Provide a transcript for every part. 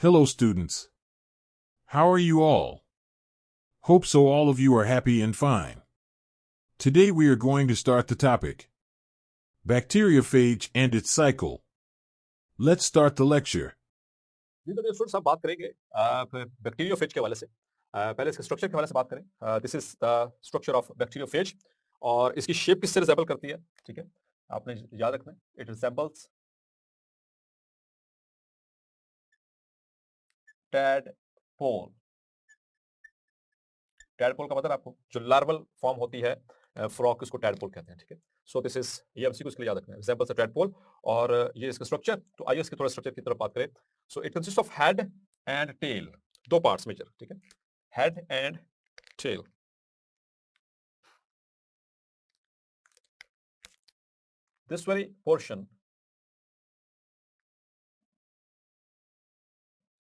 Hello, students. How are you all? Hope so all of you are happy and fine. Today we are going to start the topic. Bacteriophage and its cycle. Let's start the lecture. जी तो students आप बात करेंगे bacteriophage के हवाले से पहले इसके structure के हवाले से बात करें this is the structure of bacteriophage और इसकी शेप किससे रिजेंबल करती है ठीक है आपने याद रखना है इट रिजेंबल्स टैडपोल टैडपोल का मतलब आपको जो लार्वल फॉर्म होती है फ्रॉक उसको टैडपोल कहते हैं ठीक है सो दिस इज ये एमसीक्यू इसके लिए याद रखना है रिजेंबल्स अ टैडपोल और ये इसका स्ट्रक्चर तो आइए इसके थोड़ा स्ट्रक्चर की तरफ बात करें so it consist of head and tail दो पार्ट्स मेजर ठीक है head and tail this very portion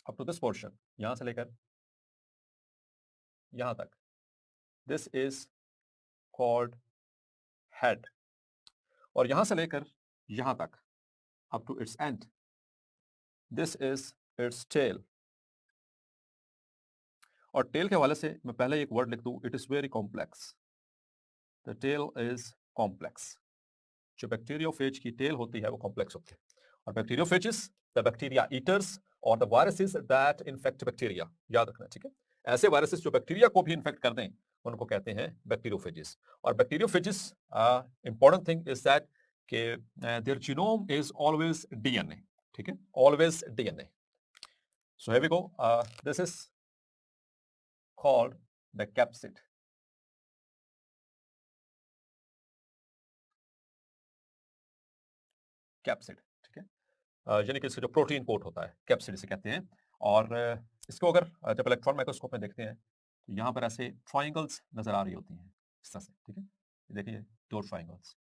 up to this portion यहां से लेकर यहां तक this is called head और यहां से लेकर यहां तक up to its end this is its tail और टेल के हवाले से मैं पहले एक वर्ड लिख दूं it is very complex the tail is complex जो बैक्टीरियोफेज की टेल होती है वो कॉम्प्लेक्स होती है और बैक्टीरियोफेजेस द बैक्टीरिया ईटर्स और the viruses that infect bacteria याद रखना ठीक है ऐसे वायरसेस जो बैक्टीरिया को भी इन्फेक्ट कर दें उनको कहते हैं बैक्टीरियोफेजेस और bacteriophages important thing is that के their genome is always DNA ठीक है always DNA so here we go this is called the capsid capsid ठीक है यानी कि इसका जो प्रोटीन कोट होता है कैप्सिड इसे कहते हैं और इसको अगर जब इलेक्ट्रॉन माइक्रोस्कोप में देखते हैं तो यहाँ पर ऐसे ट्राइंगल्स नजर आ रही होती हैं इस तरह से ठीक है देखिए दो ट्राइंगल्स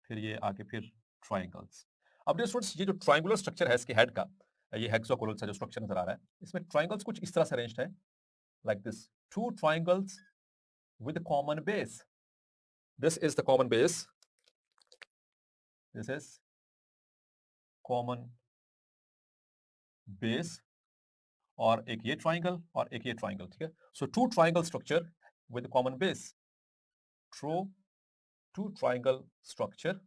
फिर ये आगे फिर ट्राइंगल्स अब स्टूडेंट्स ये जो ट्राइंगुलर स्ट्रक्चर है इसके हेड का ये हेक्सागोनल सा जो स्ट्रक्चर नजर आ रहा है इसमें ट्राइंगल्स कुछ इस तरह से अरेंज्ड है like this two triangles with common base this is the common base this is common base और एक ये ट्राइंगल और एक ये ट्राइंगल ठीक है so two triangle structure with common base true two triangle structure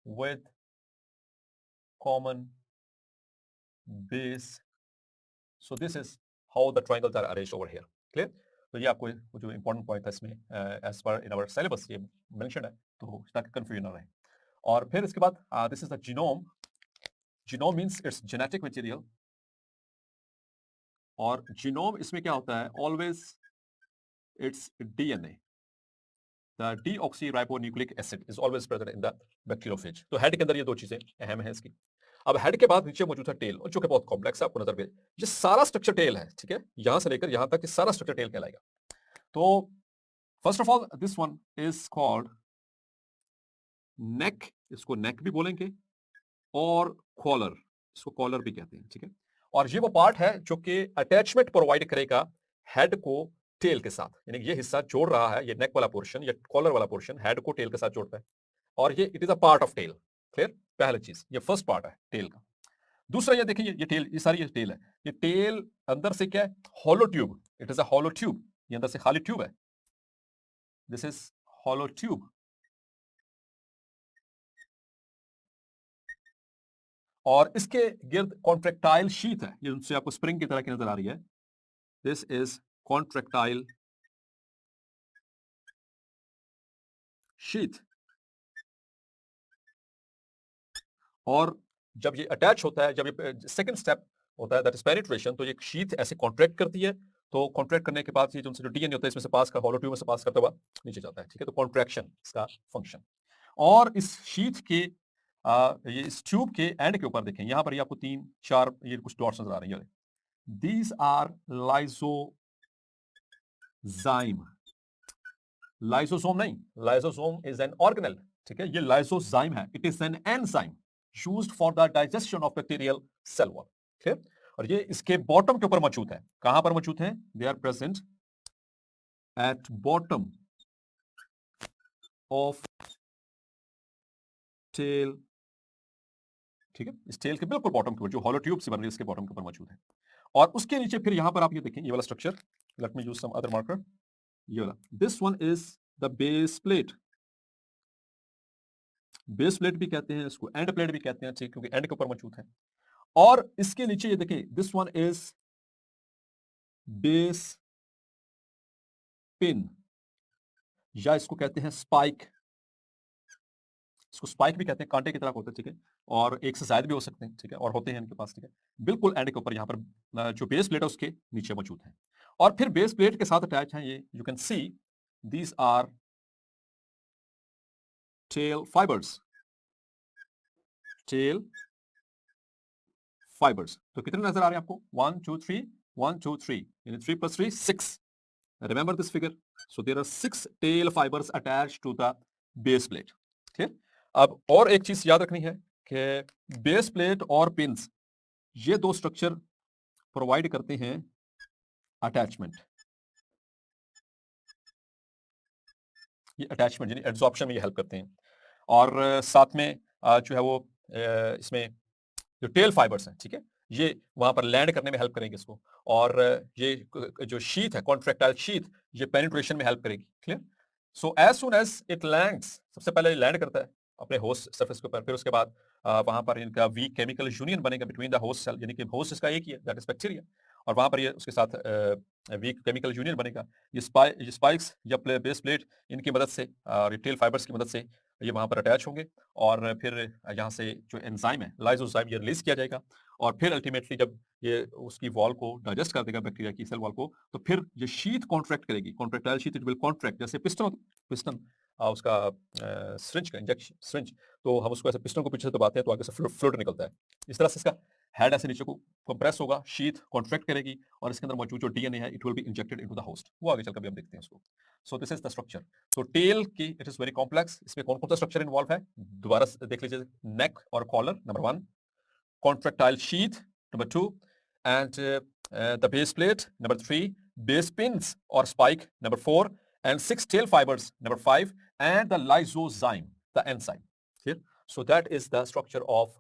with common base so this is how the triangles are arranged over here clear तो ये आपको जो इंपॉर्टेंट पॉइंट था इसमें as per in our syllabus ये mention है तो ताकि कंफ्यूजन ना रहे और फिर इसके बाद this is the genome genome means it's genetic material और जीनोम इसमें क्या होता है always it's DNA the deoxyribonucleic acid is always present in the bacteriophage तो हेड के अंदर ये दो चीजें अहम है इसकी अब हेड के बाद नीचे मौजूद है टेल जो कि बहुत कॉम्प्लेक्स है आपको नजर में ये सारा स्ट्रक्चर टेल है ठीक है यहां से लेकर यहां तक ये सारा स्ट्रक्चर टेल कहलाएगा तो first of all this one is called neck इसको नेक भी बोलेंगे और कॉलर इसको कॉलर भी कहते हैं ठीक है और ये वो पार्ट है जो कि अटैचमेंट प्रोवाइड करेगा हेड को टेल के साथ यानी ये हिस्सा जोड़ रहा है ये नेक वाला पोर्शन या कॉलर वाला पोर्शन हेड को टेल के साथ जोड़ता है और ये it is a part of tail clear पहली चीज ये फर्स्ट पार्ट है टेल का दूसरा ये देखिए ये टेल ये सारी ये टेल है ये टेल अंदर से क्या है hollow tube it is a hollow tube ये अंदर से खाली ट्यूब है दिस इज हॉलो ट्यूब और इसके गिर्द कॉन्ट्रेक्टाइल शीथ है ये उनसे आपको स्प्रिंग की तरह की नजर आ रही है दिस इज कॉन्ट्रेक्टाइल शीथ और जब ये अटैच होता है जब ये सेकंड स्टेप होता है दैट इज पेनिट्रेशन तो ये शीथ ऐसे कॉन्ट्रैक्ट करती है तो कॉन्ट्रैक्ट करने के बाद ये जो डीएनए होता है इसमें से पास कर हॉलो ट्यूब में से पास करता हुआ नीचे जाता है ठीक है तो कॉन्ट्रैक्शन इसका फंक्शन और इस शीथ के ये इस ट्यूब के एंड के ऊपर देखें यहां पर ये आपको तीन चार ये कुछ डॉट्स नजर आ रही है दीज आर लाइसोजाइम लाइसोसोम नहीं लाइसोसोम इज एन ऑर्गेनेल ठीक है ये लाइसोजाइम है it is an enzyme used for the digestion of bacterial cell wall ठीक है और ये इसके बॉटम के ऊपर मौजूद है कहां पर मौजूद है they are present at bottom of tail ठीक है, इस टेल के बिल्कुल बॉटम के ऊपर जो हॉलो ट्यूब से बन रही है इसके बॉटम के ऊपर मौजूद है। और उसके नीचे फिर यहां पर आप ये देखें, ये वाला structure, let me use some other marker, ये वाला, this one is the base plate. Base plate भी कहते हैं इसको, एंड प्लेट भी कहते हैं, ठीक, क्योंकि एंड के ऊपर मौजूद है। और इसके नीचे ये देखिए, this one is base pin, या इसको कहते हैं स्पाइक। इसको स्पाइक भी कहते हैं, कांटे की तरह होते हैं, ठीक है, और एक से ज्यादा भी हो सकते हैं, ठीक है, और होते हैं इनके पास, ठीक है, बिल्कुल एंड के ऊपर यहाँ पर जो बेस प्लेट है उसके नीचे मौजूद है। और फिर बेस प्लेट के साथ अटैच है ये, you can see these are tail fibres, tail fibres. तो कितने नजर आ रहे हैं आपको? 1 2 3, 1 2 3, यानी 3 + 3 6। Remember this figure. So there are 6 tail fibers attached to the base plate. ठीक है? अब और एक चीज याद रखनी है कि बेस प्लेट और पिंस, ये दो स्ट्रक्चर प्रोवाइड करते हैं अटैचमेंट। ये अटैचमेंट यानी एड्सॉर्प्शन में ये हेल्प करते हैं। और साथ में जो है वो इसमें जो टेल फाइबर्स हैं, ठीक है, ये वहां पर लैंड करने में हेल्प करेंगे इसको। और ये जो शीथ है, कॉन्ट्रैक्टाइल शीथ, ये पेनिट्रेशन में हेल्प करेगी। Clear? So as soon as it lands, सबसे पहले ये लैंड करता है अपने होस्ट सरफेस के ऊपर, फिर उसके बाद वहां पर इनका वीक केमिकल यूनियन बनेगा बिटवीन द होस्ट सेल, यानी कि होस्ट इसका एक ही है, दैट इज बैक्टीरिया, और वहां पर ये उसके साथ वीक केमिकल यूनियन बनेगा। ये स्पाइक्स या बेस प्लेट, इनकी मदद से, टेल फाइबर्स की मदद से ये वहां पर अटैच होंगे, और फिर यहाँ से जो एंजाइम है, लाइसोजाइम, ये रिलीज किया जाएगा। और फिर अल्टीमेटली जब ये उसकी वॉल को डाइजेस्ट कर देगा, बैक्टीरिया की सेल वॉल को, तो फिर ये शीथ कॉन्ट्रैक्ट करेगी, contractile sheath, it will contract, जैसे पिस्टन, पिस्टन उसका सिरिंज का इंजेक्शन सिरिंज, तो हम उसको ऐसे पिस्टन को पीछे से दबाते हैं तो आगे से फ्लूइड निकलता है। इस तरह से इसका हेड ऐसे नीचे को कंप्रेस होगा, शीथ कॉन्ट्रैक्ट करेगी, और इसके अंदर मौजूद जो डीएनए है, it will be injected into the host. वो आगे चलकर भी हम देखते हैं इसको। सो दिस इज द स्ट्रक्चर। तो टेल की इट इज वेरी कॉम्प्लेक्स। इसमें कौन कौन सा स्ट्रक्चर इन्वॉल्व है दोबारा देख लीजिए। नेक और collar, number 1, contractile sheath, number 2, and the base plate, number 3, base pins or spike, number 4, and 6 tail fibers, number 5, and the lysozyme, the enzyme. Clear? So that is the structure of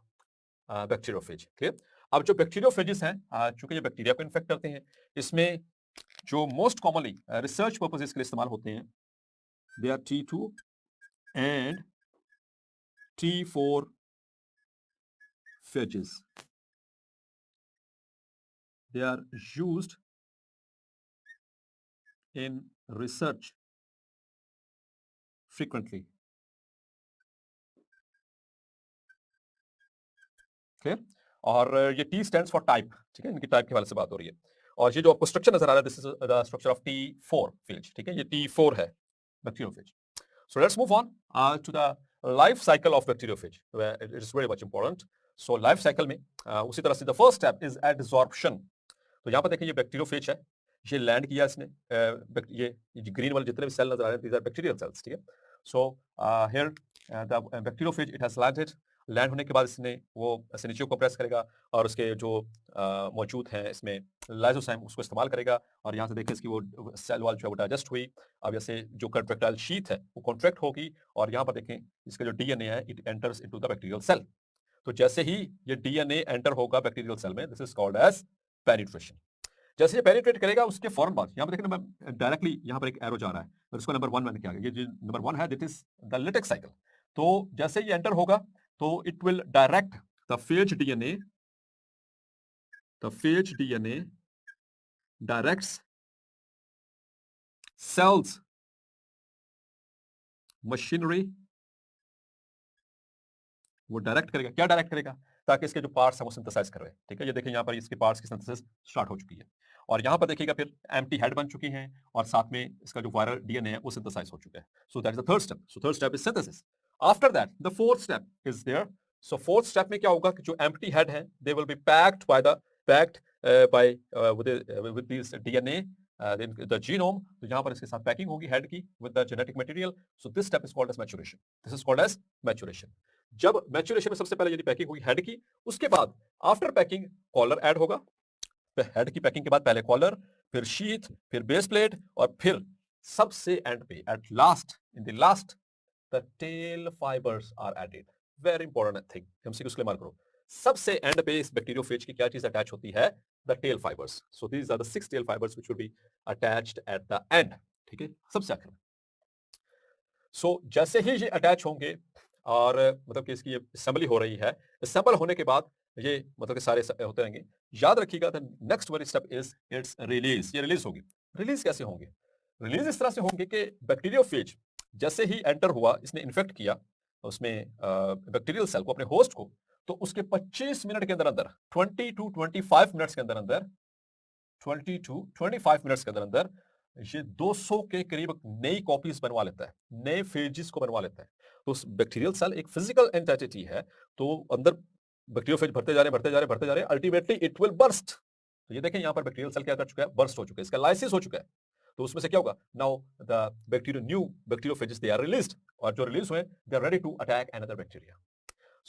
bacteriophage. Clear? अब जो bacteriophages हैं, चूंकि ये bacteria को infect करते हैं, इसमें जो मोस्ट कॉमनली रिसर्च पर्पसेस के लिए इस्तेमाल होते हैं, they are T2 and T4 phages. They are used in research frequently. Okay? और ये T stands for type, ठीक है, इनकी टाइप के हवाले से बात हो रही है। और ये जो आपको स्ट्रक्चर नजर आ रहा है, this is the structure of T4 phage, ठीक है, ये T4 है bacteriophage. So let's move on to the life cycle of bacteriophage. It is very much important. So life cycle में उसी तरह से the first step is adsorption. तो यहाँ पर देखिए, ये बैक्टीरियोफेज है, ये लैंड किया इसने, ये ग्रीन वाले जितने भी सेल नजर आ रहे हैं, these are bacterial cells, ठीक है। So here the bacteriophage, it has landed. Land होने के बाद इसने वो ऐसे नीचे को प्रेस करेगा, और उसके जो मौजूद हैं इसमें लाइसोजाइम, उसको इस्तेमाल करेगा, और यहाँ से देखिए इसकी वो सेल वॉल जो है वो डाइजेस्ट हुई। अब जैसे जो कॉन्ट्रैक्टाइल शीथ है वो कॉन्ट्रैक्ट होगी, और यहाँ पर देखें इसका जो डीएनए है, it enters into the bacterial cell. तो जैसे ही ये डीएनए एंटर होगा बैक्टीरियल सेल में, this is called as penetration. जैसे ये पेनिट्रेट करेगा उसके फौरन बाद, यहाँ पर देखिए मैं डायरेक्टली यहाँ पर एक एरो जा रहा है, और इसको नंबर 1 मैंने क्या, ये जो नंबर 1 है, this is the lytic cycle. तो जैसे ये एंटर होगा तो it will direct the phage DNA, the phage DNA directs cells machinery, वो डायरेक्ट करेगा, क्या डायरेक्ट करेगा, ताकि इसके जो पार्ट्स हैं वो सिंथेसाइज कर रहे हैं, ठीक है। ये देखिए यहाँ पर इसके पार्ट्स की सिंथेसिस स्टार्ट हो चुकी है, और यहाँ पर देखिएगा फिर एम्प्टी हेड बन चुकी हैं, और साथ में इसका जो वायरल डीएनए है वो सिंथेसाइज हो चुका है। So that is the third step. So third step is synthesis. After that the fourth step is there. So fourth step में क्या होगा कि जो एम्प्टी हेड है, they will be packed with this DNA, the genome. तो यहाँ पर इसके साथ पैकिंग होगी हेड की with the genetic material. So this step is called as maturation. This is called as maturation. जब मैच्योरेशन में सबसे पहले यदि पैकिंग होगी हेड की, उसके बाद आफ्टर पैकिंग कॉलर ऐड होगा। हेड की पैकिंग के बाद पहले कॉलर, फिर शीथ, फिर बेस प्लेट, और फिर सबसे एंड पे at last, in the last, the tail fibres are added. Very important thing, MCQ के लिए मार्क करो। सबसे एंड पे इस बैक्टीरियोफेज की क्या चीज अटैच होती है? The tail fibres. So these are the 6 tail fibres which will be attached at the end. ठीक है, सबसे आखिर में. सो जैसे ही ये अटैच होंगे और मतलब कि इसकी ये असेंबली हो रही है, असेंबल होने के बाद ये मतलब कि सारे होते रहेंगे. याद रखिएगा the next one step is it's release. ये रिलीज होगी. रिलीज कैसे होंगे? रिलीज इस तरह से होंगे कि बैक्टीरियोफेज जैसे ही एंटर हुआ, इसने इन्फेक्ट किया उसमें बैक्टीरियल सेल को, अपने होस्ट को, तो उसके 25 मिनट के अंदर अंदर 20 टू 25 मिनट्स के अंदर अंदर 20 टू 25 मिनट्स के अंदर अंदर ये 200 के करीब नई कॉपीज बनवा लेता है, नए फेजेस को बनवा लेता है. तो बैक्टीरियल सेल एक फिजिकल एंटिटी है, तो अंदर बैक्टीरियोफेज भरते जा रहे भरते जा रहे भरते जा रहे, अल्टीमेटली इट विल बर्स्ट. तो ये देखें यहां पर बैक्टीरियल सेल क्या कर चुका है? बर्स्ट हो चुका है, इसका लाइसिस हो चुका है. तो उसमें से क्या होगा? Now the bacterio new bacteriophages they are released, और जो रिलीज हुए they are ready to attack another bacteria.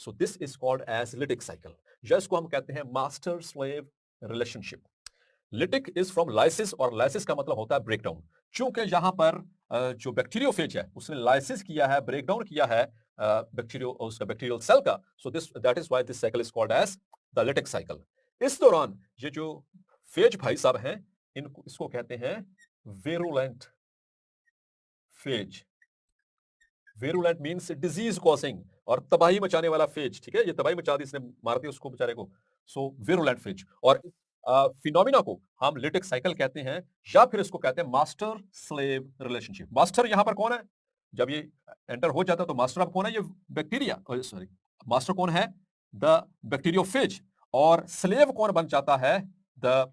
So this is called as lytic cycle. जिसको हम कहते हैं master slave relationship. Lytic is from lysis, और लाइसिस का मतलब होता है ब्रेकडाउन. चूंकि यहां पर जो बैक्टीरियोफेज है उसने लाइसिस किया है, ब्रेकडाउन किया है उसका बैक्टीरियल सेल का. So this that is why this cycle is called as the lytic cycle. इस दौरान ये जो फेज भाई साहब हैं, इसको कहते हैं virulent phase. Virulent means disease causing, और तबाही मचाने वाला फेज. ठीक है, ये तबाही मचा दी, इसने मार दी उसको बेचारे को. सो वेरुलेंट फेज. और फिनोमिना को हम लिटिक साइकिल कहते हैं, या फिर इसको कहते हैं मास्टर स्लेव रिलेशनशिप. मास्टर यहां पर कौन है? जब ये एंटर हो जाता है तो मास्टर अब कौन है? ये बैक्टीरिया, सॉरी, मास्टर कौन है? The bacteriophage. और स्लेव कौन बन जाता है? The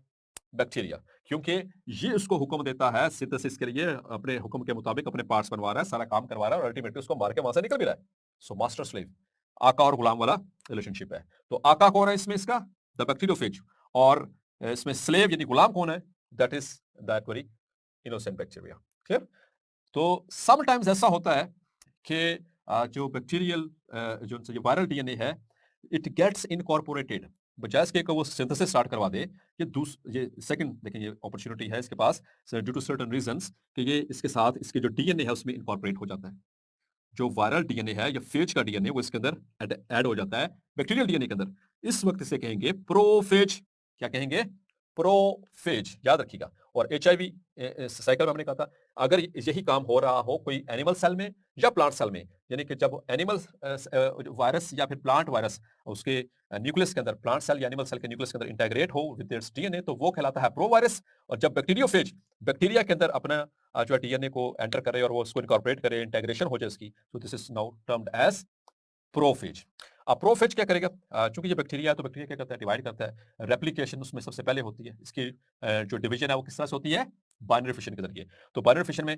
bacteria. क्योंकि ये उसको हुक्म देता है सिंथेसिस के लिए, अपने हुक्म के मुताबिक अपने पार्ट्स बनवा रहा है, सारा काम करवा रहा है, और अल्टीमेटली उसको मार के वहां से निकल भी रहा है. सो मास्टर स्लेव, आका और गुलाम वाला रिलेशनशिप है. तो आका कौन है इसमें? इसका द बैक्टीरियोफेज. और इसमें स्लेव यानी गुलाम कौन है? That is that very innocent bacteria. Clear? तो समटाइम्स ऐसा होता है कि जो बैक्टीरियल जो वायरल डीएनए है, इट गेट्स इनकॉर्पोरेटेड. बजाय इसके कि वो सिंथेसिस स्टार्ट करवा दे, ये सेकंड देखें, ये अपॉर्चुनिटी है इसके पास ड्यू टू सर्टेन रीजंस कि ये इसके साथ इसके जो डीएनए है उसमें इनकॉर्पोरेट हो जाता है. जो वायरल डीएनए है या फेज का डीएनए वो इसके अंदर ऐड हो जाता है बैक्टीरियल डीएनए के अंदर. इस वक्त इसे कहेंगे प्रोफेज. क्या कहेंगे? प्रोफेज. याद रखिएगा. और एचआईवी साइकिल में हमने कहा था, अगर यही काम हो रहा हो कोई एनिमल सेल में या प्लांट सेल में, यानी कि जब एनिमल वायरस या फिर प्लांट वायरस उसके न्यूक्लियस के अंदर, प्लांट सेल या एनिमल सेल के न्यूक्लियस के अंदर इंटेग्रेट हो विद इट्स डीएनए, तो वो कहलाता है प्रो वायरस. और जब बैक्टीरियोफेज बैक्टीरिया के अंदर अपना जो है डीएनए को एंटर करे और वो उसको इनकॉर्पोरेट करे, इंटेग्रेशन हो जाए इसकी, तो this is now termed as prophage. अब प्रोफेज क्या करेगा? चूंकि ये बैक्टीरिया है, तो बैक्टीरिया क्या करता है? डिवाइड करता है. रेप्लिकेशन उसमें सबसे पहले होती है. इसकी जो डिवीजन है वो किस तरह से होती है? बाइनरी फिशन के जरिए. तो बाइनरी फिशन में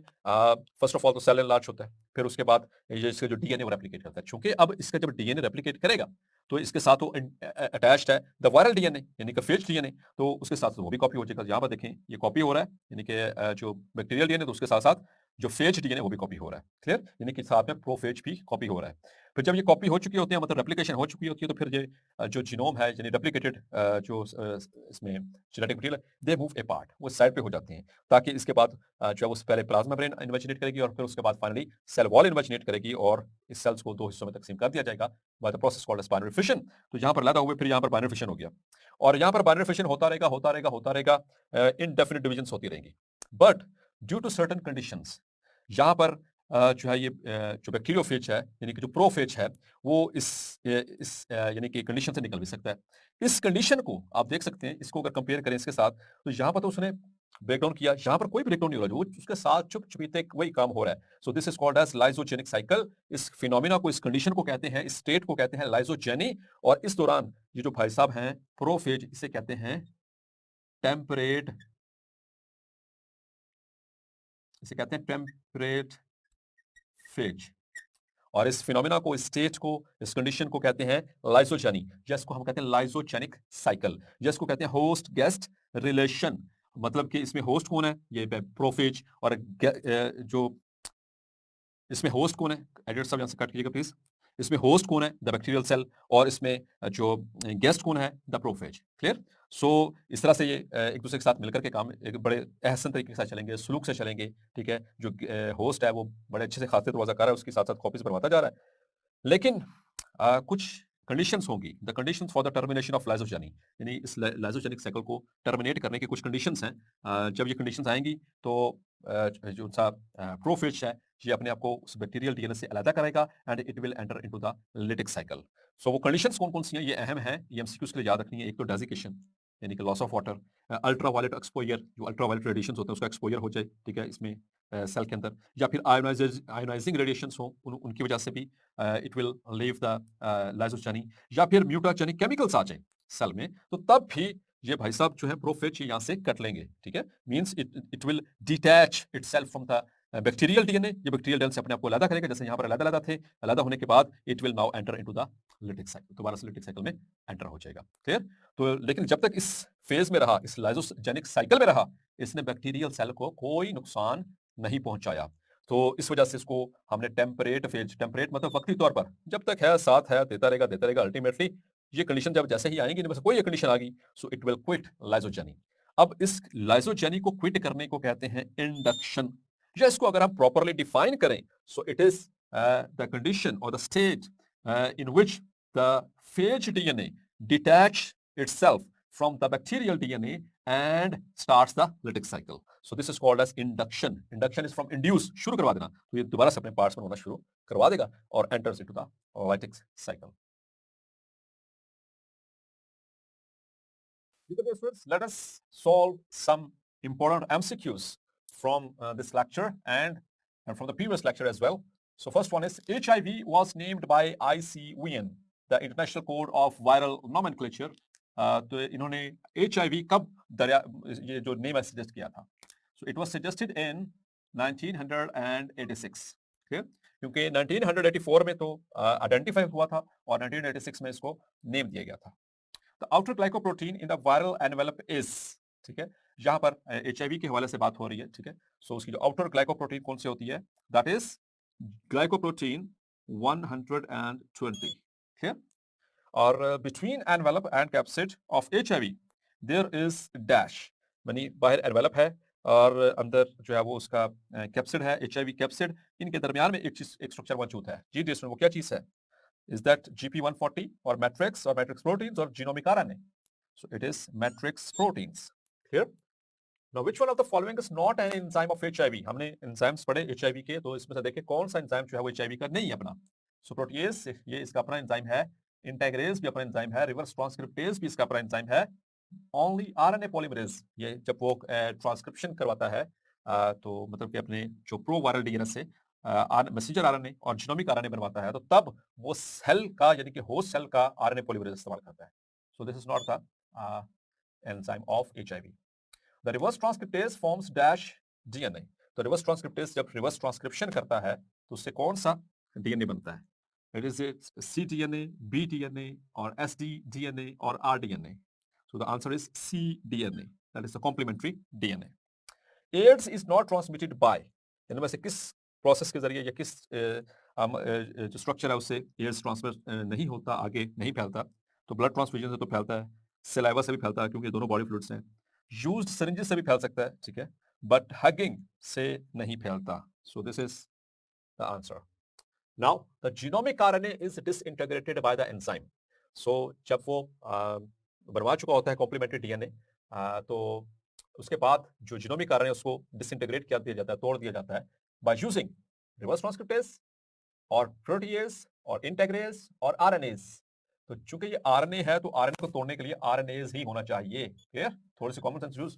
फर्स्ट ऑफ ऑल तो सेल एनलार्ज होता है, फिर उसके बाद ये इसका जो डीएनए वो रेप्लिकेट करता है. चूंकि अब इसका जब डीएनए रेप्लिकेट करेगा, तो इसके साथ वो अटैच्ड है द वायरल डीएनए यानी कि फेज डीएनए, तो उसके साथ वो भी कॉपी हो जाएगा. यहां पर देखें ये कॉपी हो रहा है, यानी कि जो बैक्टीरियल डीएनए, तो उसके साथ साथ जो फेज डीएनए वो भी कॉपी हो रहा है. क्लियर? यानी कि साथ में प्रोफेज भी कॉपी हो रहा है. फिर जब ये कॉपी हो चुकी होती है, मतलब रेप्लिकेशन हो चुकी होती है, तो फिर ये जो जीनोम है यानी रेप्लिकेटेड जो इसमें genetic material they move A part, वो साइड पे हो जाते हैं, ताकि इसके बाद जो है वो पहले प्लाज्मा मेम्ब्रेन इन्वेजिनेट करेगी, और फिर उसके बाद फाइनली सेल वॉल इन्वेजिनेट करेगी, और इस सेल्स को दो हिस्सों में तकसीम कर दिया जाएगा by the process called as binary fission. तो यहाँ पर लैदा हुए, फिर यहाँ पर बाइनरी फिशन हो गया, और यहाँ पर बाइनरी फिशन होता रहेगा होता रहेगा होता रहेगा. इनडेफिनिट डिविजन्स होती रहेंगी. But due to certain conditions, यहाँ पर जो है ये जो बैक्टीरियोफेज है यानी कि जो प्रोफेज है, वो इस यानी कि कंडीशन से निकल भी सकता है. इस कंडीशन को आप देख सकते हैं, इसको अगर कंपेयर करें इसके साथ, तो यहाँ पर तो उसने ब्रेकडाउन किया, यहाँ पर कोई ब्रेकडाउन नहीं हो रहा, वो उसके साथ चुप चुपीते वही काम हो रहा है. So this is called as lysogenic cycle. इस फिनोमिना को, इस कंडीशन को कहते हैं, इस स्टेट को कहते हैं लाइजोजेनी. और इस दौरान ये जो भाई साहब हैं प्रोफेज, इसे कहते हैं टेम्परेट, इसे कहते हैं टेम्परेट फेज. और इस फिनोमिना को, इस स्टेट को, इस कंडीशन को कहते हैं लाइसोजेनी, जिसको हम कहते हैं लाइसोजेनिक साइकिल, जिसको कहते हैं होस्ट गेस्ट रिलेशन. मतलब कि इसमें होस्ट कौन है? ये प्रोफेज. और जो इसमें होस्ट कौन है? एडिटर साहब यहां से कट कीजिएगा प्लीज. इसमें होस्ट कौन है? The bacterial cell. और इसमें जो गेस्ट कौन है? The prophase. क्लियर? सो इस तरह से ये एक दूसरे के साथ मिलकर के काम एक बड़े एहसन तरीके के साथ चलेंगे, सुलूक से चलेंगे. ठीक है, जो होस्ट है वो बड़े अच्छे से खातिर दरवाजा कर रहा है, उसके साथ साथ कॉपीज बनवाता जा रहा है. लेकिन कुछ कंडीशंस होंगी, the conditions for the termination of lysogeny, यानी इस लाइजोजेनिक साइकिल को टर्मिनेट करने की कुछ कंडीशंस हैं। जब ये कंडीशंस आएंगी तो जो सा प्रोफेज है ये अपने आप को उस बैक्टीरियल डीएनए से अलग करेगा and it will enter into the lytic cycle. So वो कंडीशंस कौन कौन सी हैं ये अहम है, ये एमसीक्यूज के लिए याद रखनी है। एक तो डेजिकेशन यानी कि loss of water, ultraviolet exposure, जो अल्ट्रा वायलेट रेडिएशन होते हैं उसका एक्सपोजर हो जाए, ठीक है, इसमें सेल के अंदर, या फिर आयोनाइजिंग रेडिएशन हो उनकी वजह से भी इट विल लीव द लाइजोजेनी, या फिर म्यूटाजेनिक केमिकल्स आ जाए सेल में, तो तब भी ये भाई साहब जो है प्रोफेज यहाँ से कट लेंगे, ठीक है। Means it will detach itself from the bacterial DNA, ये बैक्टीरियल डीएनए से अपने आप को अलग करेगा, जैसे यहाँ पर अलग अलग थे, अलग होने के बाद it will now enter into the lytic cycle, दोबारा से लिटिक साइकिल में एंटर हो जाएगा, क्लियर। तो लेकिन जब तक इस फेज में रहा, इस लाइजोजेनिक साइकिल में रहा, इसने बैक्टीरियल सेल को कोई नुकसान नहीं पहुंचाया। तो इस वजह से इसको हमने टेम्परेट फेज, टेम्परेट मतलब वक्ती तौर पर, जब तक है साथ है, देता रहेगा, अल्टीमेटली ये कंडीशन जब जैसे ही आएंगी, इनमें से कोई एक कंडीशन आ गई, सो इट विल क्विट लाइजोजेनी। अब इस लाइजोजेनी को क्विट करने को कहते हैं इंडक्शन, या इसको अगर हम प्रॉपरली डिफाइन करें, so it is the condition और the state in which the phage DNA detach itself from the bacterial DNA and starts the lytic cycle. So this is called as induction. Induction is from induce, शुरू करवा देना, तो ये दोबारा से अपने parts में होना शुरू करवा देगा और enters into the lytic cycle. Dear students, let us solve some important MCQs from this lecture and from the previous lecture as well. So first one is HIV was named by ICVN, the International Code of Viral Nomenclature. तो इन्होंने HIV कब ये जो name है suggest किया था, so it was suggested इन 1986, क्योंकि 1984 में तो आइडेंटिफाई हुआ था और 1986 में इसको नेम दिया गया था। The outer glycoprotein in the viral envelope is, ठीक है, यहां पर HIV के हवाले से बात हो रही है, ठीक है। सो उसकी जो आउटर ग्लाइकोप्रोटीन कौन सी होती है, दैट इज ग्लाइकोप्रोटीन 120, ठीक है। और between envelope and capsid of HIV there is dash, यानी बाहर एनवेलप है और अंदर जो है वो उसका कैप्सिड है, HIV कैप्सिड, इनके दरमियान में एक चीज, एक स्ट्रक्चर मौजूद है जी। दोस्तों वो क्या चीज है, इज दैट GP140 और मैट्रिक्स प्रोटीन्स और genomic RNA, so it is matrix proteins, clear. Now which one of the following is not an enzyme of HIV, हमने एंजाइम्स पढ़े HIV के, तो इसमें से देखिए कौन सा एंजाइम जो है वो HIV का नहीं है अपना। सो प्रोटीएज ये इसका अपना एंजाइम है, इंटेग्रेज भी अपना एंजाइम है, रिवर्स ट्रांसक्रिप्टेज भी इसका अपना एंजाइम है, ओनली RNA पॉलीमरेज ये जब वो ट्रांसक्रिप्शन करवाता है तो मतलब कि अपने जो प्रो वायरल डीएनए से मैसेंजर RNA और जीनोमिक RNA बनवाता है, तो तब वो सेल का यानी कि होस्ट सेल का RNA पॉलीमरेज इस्तेमाल करता है। So this is not the enzyme of HIV। The reverse transcriptase forms dash DNA, तो रिवर्स ट्रांसक्रिप्टेज जब रिवर्स ट्रांसक्रिप्शन करता है तो उससे कौन सा DNA बनता है, इट इज cDNA, bDNA और sdDNA और rDNA. So the answer is cDNA, that is the complementary DNA. AIDS is not transmitted by, इनमें में से किस प्रोसेस के जरिए या किस जो स्ट्रक्चर है उससे एड्स ट्रांसफर नहीं होता, आगे नहीं फैलता। तो ब्लड ट्रांसफ्यूजन से तो फैलता है, सलाइवा से भी फैलता है क्योंकि दोनों बॉडी फ्लूइड्स हैं, यूज्ड सिरिंजेस से भी फैल सकता है, ठीक है, बट हगिंग से नहीं फैलता। सो this is the answer. Now, the genomic RNA is disintegrated by the enzyme. So, जब वो बनवा चुका होता है कॉम्प्लीमेंट्री डीएनए, तो उसके बाद जो जीनोमिक RNA उसको डिसइंटीग्रेट कर दिया जाता है, तोड़ दिया जाता है बाय यूजिंग रिवर्स ट्रांसक्रिप्टेज और प्रोटीएज और इंटेग्रेज और आरएनएज। तो चूंकि ये आरएनए है तो आरएनए को तोड़ने के लिए आरएनएज ही होना चाहिए, क्लियर। थोड़ी सी कॉमन सेंस यूज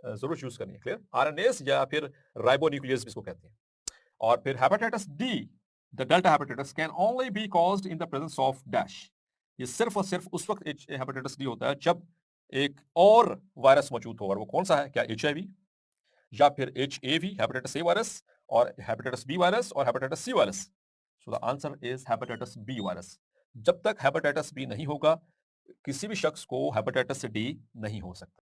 जरूर यूज करनी है, क्लियर। आरएनएज या फिर राइबोन्यूक्लियस इसको कहते हैं। और फिर hepatitis D, the delta hepatitis can only be caused in the presence of dash, ये सिर्फ और सिर्फ उस वक्त हेपेटाइटिस डी होता है जब एक और वायरस मौजूद हो, और वो कौन सा है, क्या HIV या फिर HAV हेपेटाइटिस A वायरस और हेपेटाइटिस B वायरस और hepatitis C virus. So the answer is hepatitis B virus. जब तक हेपेटाइटिस B नहीं होगा किसी भी शख्स को हेपेटाइटिस D नहीं हो सकता।